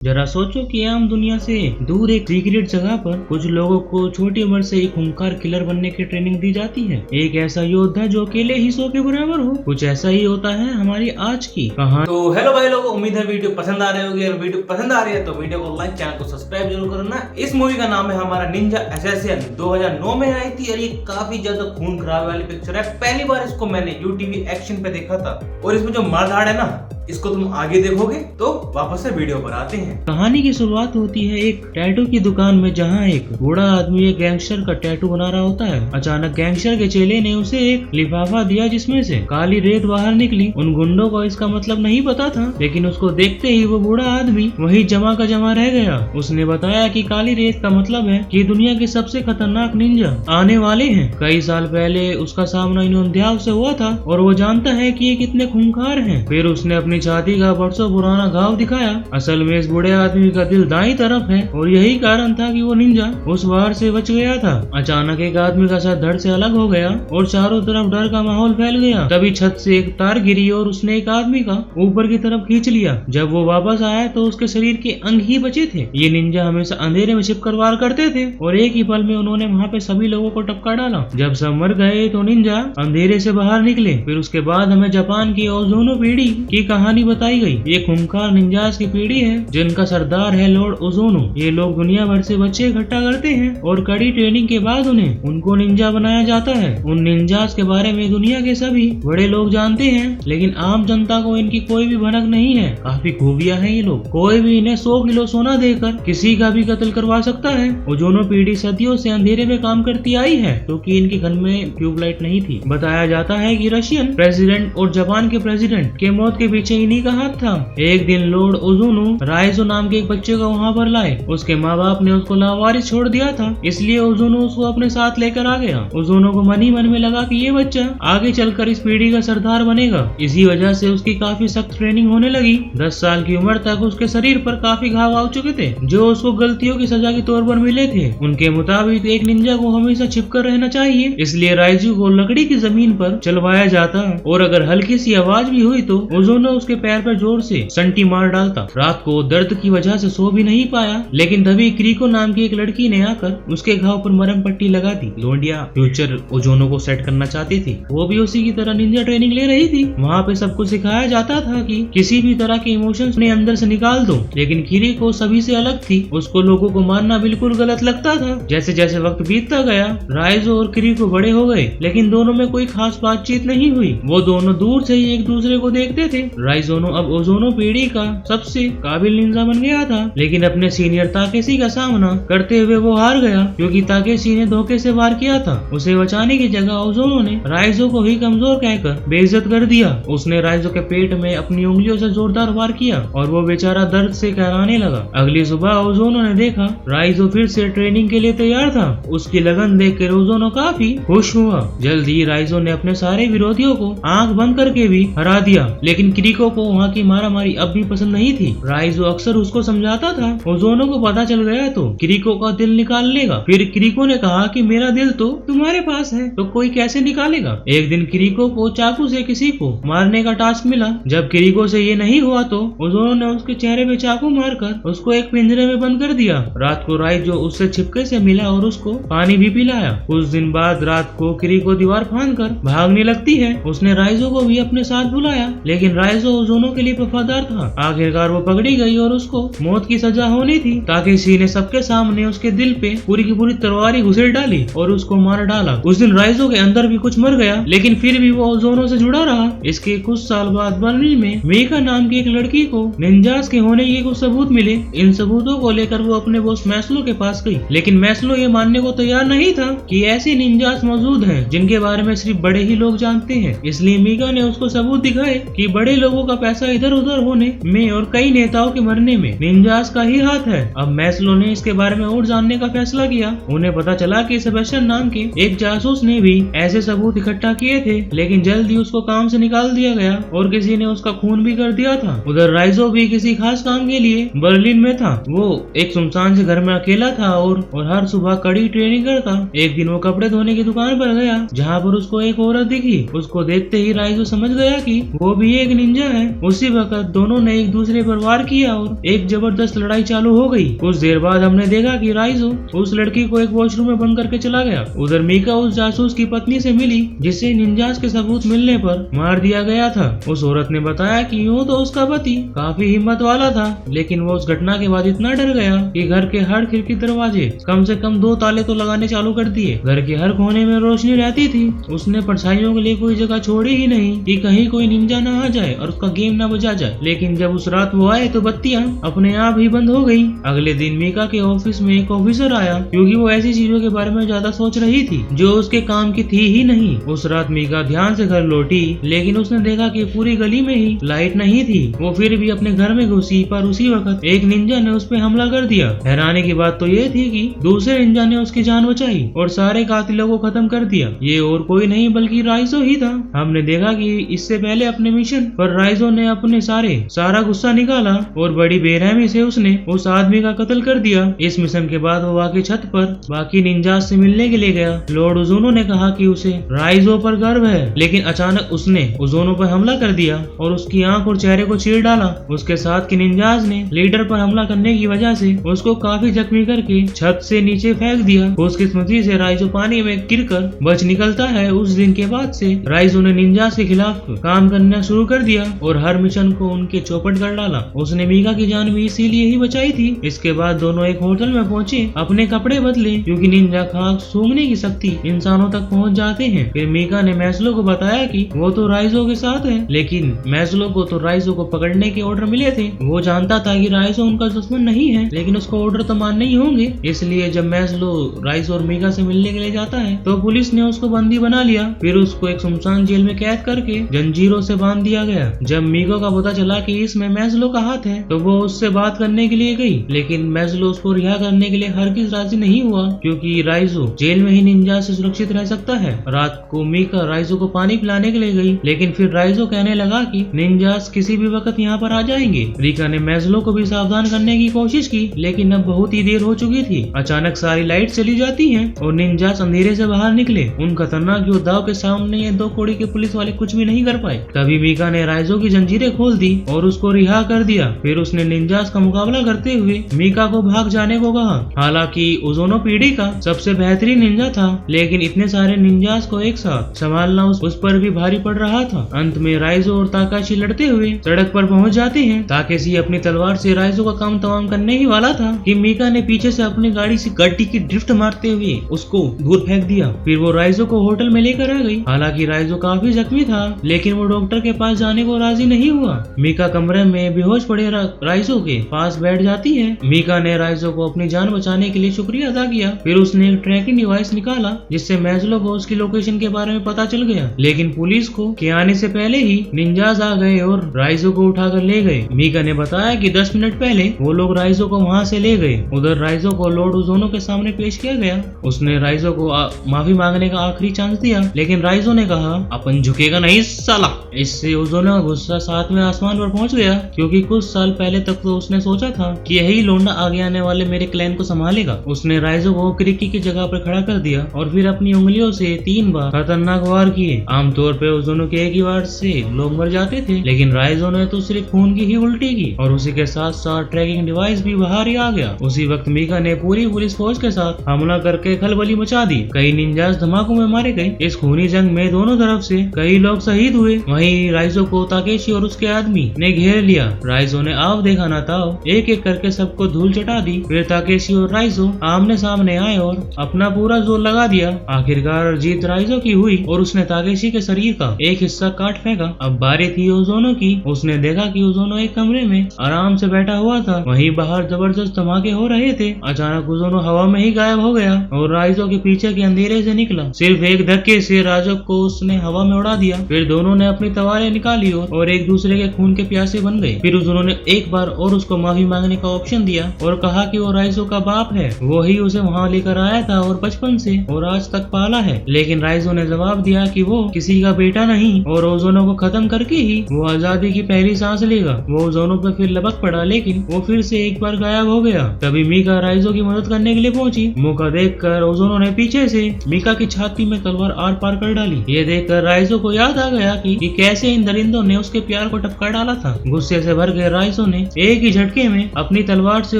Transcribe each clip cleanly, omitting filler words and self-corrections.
जरा सोचो कि आम दुनिया से दूर एक सीक्रेट जगह पर कुछ लोगों को छोटी उम्र से एक खूंखार किलर बनने की ट्रेनिंग दी जाती है। एक ऐसा योद्धा जो अकेले ही 100 के बराबर हो। कुछ ऐसा ही होता है हमारी आज की कहानी। तो हेलो भाई लोगों, उम्मीद है वीडियो पसंद आ रही होगी। अगर वीडियो पसंद आ रही है तो वीडियो को लाइक, चैनल को सब्सक्राइब जरूर करना। इस मूवी का नाम है हमारा निंजा असैसिन। 2009 में आई थी और ये काफी ज्यादा खून खराब वाली पिक्चर है। पहली बार इसको मैंने यूटीवी एक्शन पे देखा था और इसमें जो मारधाड़ है ना, इसको तुम आगे देखोगे तो वापस से वीडियो पर आते हैं। कहानी की शुरुआत होती है एक टैटू की दुकान में, जहाँ एक बूढ़ा आदमी एक गैंगस्टर का टैटू बना रहा होता है। अचानक गैंगस्टर के चेले ने उसे एक लिफाफा दिया जिसमें से काली रेत बाहर निकली। उन गुंडों को इसका मतलब नहीं पता था, लेकिन उसको देखते ही वो बूढ़ा आदमी वही जमा का जमा रह गया। उसने बताया कि काली रेत का मतलब है कि दुनिया के सबसे खतरनाक निंजा आने वाले हैं। कई साल पहले उसका सामना इन उंधियाव से हुआ था और वो जानता है कि ये कितने खूंखार हैं। फिर उसने अपनी छाती का बरसों पुराना घाव दिखाया। असल में इस बूढ़े आदमी का दिल दाईं तरफ है और यही कारण था कि वो निंजा उस वार से बच गया था। अचानक एक आदमी का सर धड़ से अलग हो गया और चारों तरफ डर का माहौल फैल गया। तभी छत से एक तार गिरी और उसने एक आदमी का ऊपर की तरफ खींच लिया। जब वो वापस आया तो उसके शरीर के अंग ही बचे थे। ये निंजा हमेशा अंधेरे में छिपकर वार करते थे और एक ही पल में उन्होंने वहाँ पे सभी लोगों को टपका डाला। जब सब मर गए तो निंजा अंधेरे से बाहर निकले। फिर उसके बाद हमें जापान की ओजोनो पीढ़ी की कहानी बताई गई। ये खूंखार निंजास की पीढ़ी है जिनका सरदार है लॉर्ड ओजोनो। ये लोग दुनिया भर से बच्चे इकट्ठा करते हैं और कड़ी ट्रेनिंग के बाद उनको निंजा बनाया जाता है। उन निंजास के बारे में दुनिया के सभी बड़े लोग जानते हैं, लेकिन आम जनता को इनकी कोई भी भनक नहीं है। काफी खूबियां हैं ये लोग। कोई भी इन्हें 100 किलो सोना देकर किसी का भी कत्ल करवा सकता है। ओजोनो पीढ़ी सदियों से अंधेरे में काम करती आई है क्योंकि इनके घर में ट्यूबलाइट नहीं थी। बताया जाता है कि रशियन प्रेसिडेंट और जापान के प्रेसिडेंट के मौत के पीछे इन्हीं का हाथ था। एक दिन लॉर्ड ओजोनो राइजो नाम के एक बच्चे को वहाँ पर लाए। उसके माँ बाप ने उसको लावारिस छोड़ दिया था, इसलिए ओजोनो उसको अपने साथ लेकर आ गया। ओजोनो को मन ही मन में लगा कि ये बच्चा आगे चलकर इस पीढ़ी का सरदार बनेगा। इसी वजह से उसकी काफी सख्त ट्रेनिंग होने लगी। 10 साल की उम्र तक उसके शरीर पर काफी घाव आ चुके थे जो उसको गलतियों की सजा के तौर पर मिले थे। उनके मुताबिक एक निंजा को हमेशा छिपकर रहना चाहिए, इसलिए राइजू को लकड़ी की जमीन पर चलवाया जाता और अगर हल्की सी आवाज भी हुई तो ओजोनो उसके पैर पर जोर से संटी मार डालता। रात को दर्द की वजह से सो भी नहीं पाया, लेकिन तभी क्रीको नाम की एक लड़की ने आकर उसके घाव पर मरहम पट्टी लगा दी। लोंडिया फ्यूचर ओजोनो को सेट करना चाहती थी। वो भी उसी की तरह निंजा ट्रेनिंग ले रही थी। वहाँ पे सबको सिखाया जाता था कि किसी भी तरह के इमोशंस अपने अंदर से निकाल दो, लेकिन क्रीको सभी से अलग थी। उसको लोगों को मारना बिल्कुल गलत लगता था। जैसे जैसे वक्त बीतता गया, राइजो और क्रीको बड़े हो गए, लेकिन दोनों में कोई खास बातचीत नहीं हुई। वो दोनों दूर से ही एक दूसरे को देखते थे। राइजोनो अब ओजोनो पीढ़ी का सबसे काबिल निंजा बन गया था, लेकिन अपने सीनियर ताकेशी का सामना करते हुए वो हार गया क्योंकि ताकेशी ने धोखे से वार किया था। उसे बचाने की जगह ओजोनो ने राइजो को ही कमजोर कहकर बेइज्जत कर दिया। उसने राइजो के पेट में अपनी उंगलियों से जोरदार वार किया और वो बेचारा दर्द से कराने लगा। अगली सुबह ओजोनो ने देखा राइजो फिर से ट्रेनिंग के लिए तैयार था। उसकी लगन देखकर ओजोनो काफी खुश हुआ। जल्द ही राइजो ने अपने सारे विरोधियों को आंख बंद करके भी हरा दिया, लेकिन क्रीको को वहाँ की मारामारी अब भी पसंद नहीं थी। राइजो अक्सर उसको समझाता था। ओजोनो को पता चल गया तो क्रीको का दिल निकाल लेगा। फिर क्रीको ने कहा कि मेरा दिल तो तुम्हारे पास है तो कोई कैसे निकालेगा। एक दिन क्रीको को चाकू से किसी को मारने का टास्क मिला। जब क्रीको से ये नहीं हुआ तो ओजोनो ने उसके चेहरे पे चाकू मारकर उसको एक पिंजरे में बंद कर दिया। रात को राइजो उससे छिपके से मिला और उसको पानी भी पिलाया। कुछ दिन बाद रात को क्रीको दीवार फांदकर भागने लगती है। उसने राइजो को भी अपने साथ बुलाया, लेकिन राइजो ओजोनो के लिए वफादार था। आखिरकार वो पकड़ी गई और उसको मौत की सजा होनी थी। ताकेशी ने सबके सामने उसके दिल पे पूरी की पूरी तलवारी घुसेड़ डाली और उसको मार डाला। उस दिन राइजो के अंदर भी कुछ मर गया, लेकिन फिर भी वो ओजोनो से जुड़ा रहा। इसके कुछ साल बाद बर्लिन में मेका नाम की एक लड़की को निंजास के होने के कुछ सबूत मिले। इन सबूतों को लेकर वो अपने बॉस मैस्लो के पास गई, लेकिन मैस्लो ये मानने को तैयार नहीं था कि ऐसे निंजास मौजूद हैं जिनके बारे में सिर्फ बड़े ही लोग जानते हैं। इसलिए मीका ने उसको सबूत दिखाए कि बड़े लोगों का पैसा इधर उधर होने में और कई नेताओं के मरने में निंजास का ही हाथ है। अब मैस्लो ने इसके बारे में और जानने का फैसला किया। उन्हें पता चला कि सेबेस्टियन नाम के एक जासूस ने भी ऐसे सबूत इकट्ठा किए थे, लेकिन जल्द ही उसको काम से निकाल दिया गया और किसी ने उसका खून भी कर दिया था। उधर राइजो भी किसी खास काम के लिए बर्लिन में था। वो एक सुनसान से घर में अकेला था और हर सुबह कड़ी ट्रेनिंग करता। एक दिन वो कपड़े धोने की दुकान पर गया, जहाँ पर उसको एक औरत दिखी। उसको देखते ही राइजो समझ गया कि वो भी एक निंजा निंजा है। उसी वक्त दोनों ने एक दूसरे पर वार किया और एक जबरदस्त लड़ाई चालू हो गई। कुछ देर बाद हमने देखा कि राइजो उस लड़की को एक वॉशरूम में बंद करके चला गया। उधर मीका उस जासूस की पत्नी से मिली जिसे निंजास के सबूत मिलने पर मार दिया गया था। उस औरत ने बताया कि यूँ तो उसका पति काफी हिम्मत वाला था, लेकिन वो उस घटना के बाद इतना डर गया कि घर के हर खिड़की दरवाजे कम से कम 2 ताले तो लगाने चालू कर दिए। घर के हर कोने में रोशनी रहती थी। उसने परछाइयों के लिए कोई जगह छोड़ी ही नहीं कि कहीं कोई निंजा न आ जाए और उसका गेम न बजा जाए। लेकिन जब उस रात वो आए तो बत्तियां अपने आप ही बंद हो गई। अगले दिन मीका के ऑफिस में एक ऑफिसर आया क्योंकि वो ऐसी चीजों के बारे में ज्यादा सोच रही थी जो उसके काम की थी ही नहीं। उस रात मीका ध्यान से घर लौटी, लेकिन उसने देखा कि पूरी गली में ही लाइट नहीं थी। वो फिर भी अपने घर में घुसी, पर उसी वक्त एक निंजा ने उस पर हमला कर दिया। हैरानी की बात तो ये थी कि दूसरे निंजा ने उसकी जान बचाई और सारे कातिलों को खत्म कर दिया। ये और कोई नहीं बल्कि राइजो ही था। हमने देखा कि इससे पहले अपने मिशन पर राइजो ने अपने सारा गुस्सा निकाला और बड़ी बेरहमी से उसने उस आदमी का कत्ल कर दिया। इस मिशन के बाद वो बाकी छत पर बाकी निंजास से मिलने के लिए गया। लॉर्ड ओजोनो ने कहा कि उसे राइजो पर गर्व है, लेकिन अचानक उसने ओजोनो पर हमला कर दिया और उसकी आंख और चेहरे को चीर डाला। उसके साथ के निंजास ने लीडर पर हमला करने की वजह से उसको काफी जख्मी करके छत से नीचे फेंक दिया। खुशकिस्मती से राइजो पानी में गिरकर बच निकलता है। उस दिन के बाद से राइजो ने निंजास के खिलाफ काम करना शुरू कर दिया और हर मिशन को उनके चौपट कर डाला। उसने मीका की जान भी इसीलिए ही बचाई थी। इसके बाद दोनों एक होटल में पहुंचे, अपने कपड़े बदले क्योंकि निंजा खाक सूंघने की शक्ति इंसानों तक पहुंच जाते हैं। फिर मीका ने मैस्लो को बताया कि वो तो राइजो के साथ है, लेकिन मैस्लो को तो राइजो को पकड़ने के ऑर्डर मिले थे। वो जानता था कि राइजो उनका दुश्मन नहीं है, लेकिन उसको ऑर्डर तो मानने ही होंगे। इसलिए जब मैस्लो राइजो और मीका से मिलने के लिए जाता है तो पुलिस ने उसको बंदी बना लिया। फिर उसको एक सुनसान जेल में कैद करके जंजीरों से बांध दिया गया। जब मीको का पता चला कि इसमें मैस्लो का हाथ है तो वो उससे बात करने के लिए गई, लेकिन मैस्लो उसको रिहा करने के लिए हरगिज राजी नहीं हुआ क्योंकि राइजो जेल में ही निंजा से सुरक्षित रह सकता है। रात को मीका राइजो को पानी पिलाने के लिए गई, लेकिन फिर राइजो कहने लगा कि निंजास किसी भी वक्त यहाँ पर आ जाएंगे। रीका ने मैस्लो को भी सावधान करने की कोशिश की, लेकिन अब बहुत ही देर हो चुकी थी। अचानक सारी लाइट चली जाती हैं और निंजास अंधेरे से बाहर निकले। उन खतरनाक योद्धाओं के सामने ये 2 कौड़ी के पुलिस वाले कुछ भी नहीं कर पाए। तभी मीका ने राइजो की जंजीरें खोल दी और उसको रिहा कर दिया। फिर उसने निंजास का मुकाबला करते हुए मीका को भाग जाने को कहा। हालांकि ओजोनो पीढ़ी का सबसे बेहतरीन निंजा था, लेकिन इतने सारे निंजास को एक साथ संभालना उस पर भी भारी पड़ रहा था। अंत में राइजो और ताकाशी लड़ते हुए सड़क पर पहुंच जाते हैं। ताकेशी अपनी तलवार से राइजो का काम तमाम करने ही वाला था कि मीका ने पीछे से अपनी गाड़ी की ड्रिफ्ट मारते हुए उसको दूर फेंक दिया। फिर वो राइजो को होटल में लेकर आ गई। हालांकि राइजो काफी जख्मी था, लेकिन वो डॉक्टर के पास जाने को राजी नहीं हुआ। मीका कमरे में बेहोश पड़े राइजो के पास बैठ जाती है। मीका ने राइजो को अपनी जान बचाने के लिए शुक्रिया अदा किया। फिर उसने एक ट्रैकिंग डिवाइस निकाला जिससे मैस्लो को उसकी लोकेशन के बारे में पता चल गया, लेकिन पुलिस को के आने से पहले ही निंजास आ गए और राइजो को उठाकर ले गए। मीका ने बताया कि 10 मिनट पहले वो लोग राइजो को वहाँ से ले गए। उधर राइजो को लॉर्ड ओजोनो के सामने पेश किया गया। उसने राइजो को माफी मांगने का आखिरी चांस दिया, लेकिन राइजो ने कहा अपन झुकेगा नहीं साला। इससे ओजोनो का गुस्सा 7वें आसमान पर पहुंच गया, क्योंकि कुछ साल पहले तक तो उसने सोचा था कि यही लोंडा आगे आने वाले मेरे क्लैन को संभालेगा। उसने राइजो को क्रिकी की जगह पर खड़ा कर दिया और फिर अपनी उंगलियों से 3 बार खतरनाक वार किए। आमतौर पे ओजोनो के एक ही वार से लोग मर जाते थे, लेकिन राइजो ने तो सिर्फ खून की ही उल्टी की और उसी के साथ साथ ट्रैकिंग डिवाइस भी बाहर ही आ गया। उसी वक्त मीका ने पूरी पुलिस फौज के साथ हमला करके खलबली मचा दी। कई निंजास धमाकों में मारे गए। इस खूनी जंग में दोनों तरफ से कई लोग शहीद हुए। वहीं राइजो को ताकेशी और उसके आदमी ने घेर लिया। राइजो ने आओ देखा ना ताओ एक एक करके सबको धूल चटा दी। फिर ताकेशी और राइजो आमने सामने आए और अपना पूरा जोर लगा दिया। आखिरकार जीत राइजो की हुई और उसने ताकेशी के शरीर का एक हिस्सा काट फेंका। अब बारी थी ओजोनो की। उसने देखा कि ओजोनो एक कमरे में आराम से बैठा हुआ था। वहीं बाहर जबरदस्त धमाके हो रहे थे। अचानक ओजोनो हवा में ही गायब हो गया और राइजो के पीछे के अंधेरे से निकला। सिर्फ एक धक्के से राइजो को उसने हवा में उड़ा दिया। फिर दोनों ने अपनी तलवारें निकाली और एक दूसरे के खून के प्यासे बन गए। फिर उन्होंने एक बार और उसको माफी मांगने का ऑप्शन दिया और कहा कि वो राइजो का बाप है, वो ही उसे वहाँ लेकर आया था और बचपन से और आज तक पाला है। लेकिन राइजो ने जवाब दिया कि वो किसी का बेटा नहीं और ओजोनो को खत्म करके ही वो आजादी की पहली सांस लेगा। वो ओजोनो पे फिर लपक पड़ा, लेकिन वो फिर से एक बार गायब हो गया। तभी मीका राइजो की मदद करने के लिए पहुंची। मौका देखकर ओजोनो ने पीछे से मीका की छाती में तलवार आर पार कर डाली। ये देखकर राइजो को याद आ गया कि कैसे इन दरिंदों ने उसके प्यार को टपका डाला था। गुस्से से भर गए राइजो ने एक ही झटके में अपनी तलवार से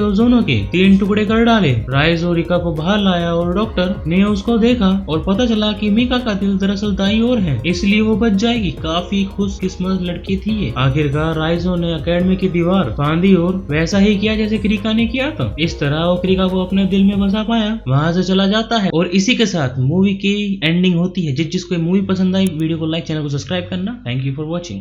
ओजोनो के 3 टुकड़े कर डाले। राइजो रिका को बाहर लाया और डॉक्टर ने उसको देखा और पता चला कि मीका का दिल दरअसल दाईं ओर है, इसलिए वो बच जाएगी। काफी खुशकिस्मत लड़की थी ये। आखिरकार राइजो ने अकेडमी की दीवार बांधी और वैसा ही किया जैसे क्रिका ने किया था। इस तरह वो क्रिका को अपने दिल में बसा पाया, वहां से चला जाता है और इसी के साथ मूवी की एंडिंग होती है। जिसको मूवी पसंद आई वीडियो को लाइक, चैनल को सब्सक्राइब करना। Thank you for watching.